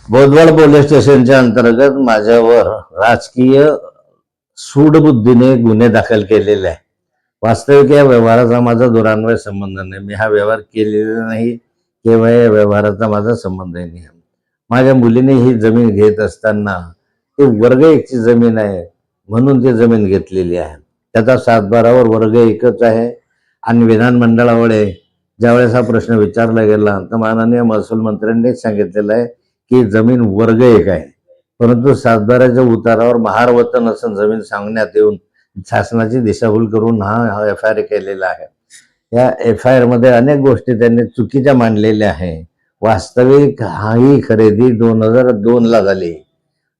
Bodwad police स्टेशनच्या अंतर्गत माझ्यावर राजकीय सूडबुद्धीने गुन्हे दाखल केलेले आहे. वास्तविक या व्यवहाराचा माझा दुरान्वय संबंध नाही. मी हा व्यवहार केलेला नाही किंवा या व्यवहाराचा माझा संबंधही नाही. माझ्या मुलीने ही जमीन घेत असताना ती वर्ग एकची जमीन आहे म्हणून ती जमीन घेतलेली आहे. त्याचा सातबारावर वर्ग एकच आहे. आणि विधानमंडळामुळे ज्यावेळेस हा प्रश्न विचारला गेला तर माननीय महसूल मंत्र्यांनीच सांगितलेलं आहे की जमीन वर्ग एक आहे, परंतु सातबाराच्या उतारावर महार वतन असं जमीन सांगण्यात येऊन शासनाची दिशाभूल करून हा FIR केलेला आहे. या FIR मध्ये अनेक गोष्टी त्यांनी चुकीच्या मांडलेल्या आहे. वास्तविक ही खरेदी 2002 ला झाली.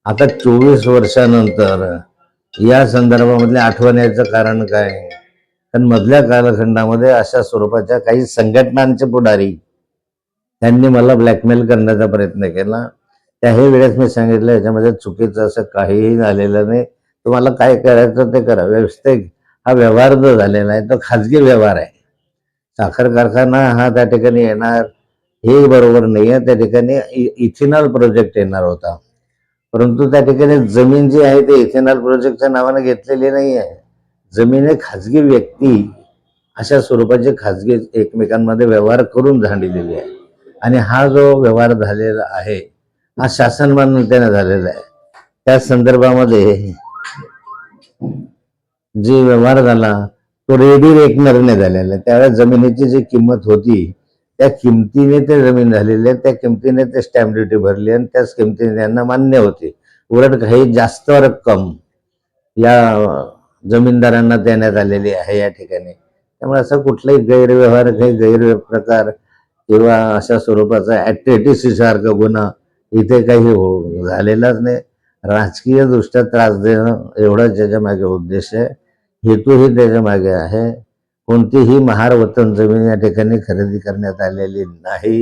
आता 24 वर्षानंतर या संदर्भामधले आठवण याचं कारण काय? कारण मधल्या कालखंडामध्ये अशा स्वरूपाच्या काही संघटनांचे पुढारी त्यांनी मला ब्लॅकमेल करण्याचा प्रयत्न केला. त्याही वेळेस मी सांगितलं याच्यामध्ये चुकीचं असं काहीही झालेलं नाही. तुम्हाला काय करायचं ते करा. व्यवस्थित हा व्यवहार जो झालेला आहे तो खाजगी व्यवहार आहे. साखर कारखाना हा त्या ठिकाणी येणार हे बरोबर नाही आहे. त्या ठिकाणी इथेनॉल प्रोजेक्ट येणार होता, परंतु त्या ठिकाणी जमीन जी आहे ती इथेनॉल प्रोजेक्टच्या नावाने घेतलेली नाही आहे. जमीन हे खाजगी व्यक्ती अशा स्वरूपाचे खाजगी एकमेकांमध्ये व्यवहार करून झालेली आहे. आणि हा जो व्यवहार झालेला आहे हा शासन मान्यतेने झालेला आहे. त्या संदर्भामध्ये जे व्यवहार झाला तो रेडी रेकनरने झालेला आहे. त्यावेळेस जमिनीची जी किंमत होती त्या किमतीने ते जमीन झालेली आहे. त्या किमतीने ते स्टॅम्प ड्युटी भरली आणि त्याच किमतीने त्यांना मान्य होती. उलट काही जास्त रक्कम या जमीनदारांना देण्यात आलेली आहे या ठिकाणी. त्यामुळे असं कुठलाही गैरव्यवहार, काही गैरप्रकार किंवा अशा स्वरूपाचा ऍट्रिटिस सारखा गुन्हा इथे काही झालेलाच नाही. राजकीय दृष्ट्या त्रास देणं एवढाच त्याच्या मागे उद्देश आहे, हेतूही त्याच्या मागे आहे. कोणतीही महार वतन जमीन या ठिकाणी खरेदी करण्यात आलेली नाही.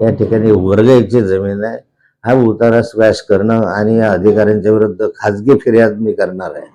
या ठिकाणी वर्ग एकची जमीन आहे. हा उतारा स्क्वॅश करणं आणि या अधिकाऱ्यांच्या विरुद्ध खाजगी फिर्याद मी करणार आहे.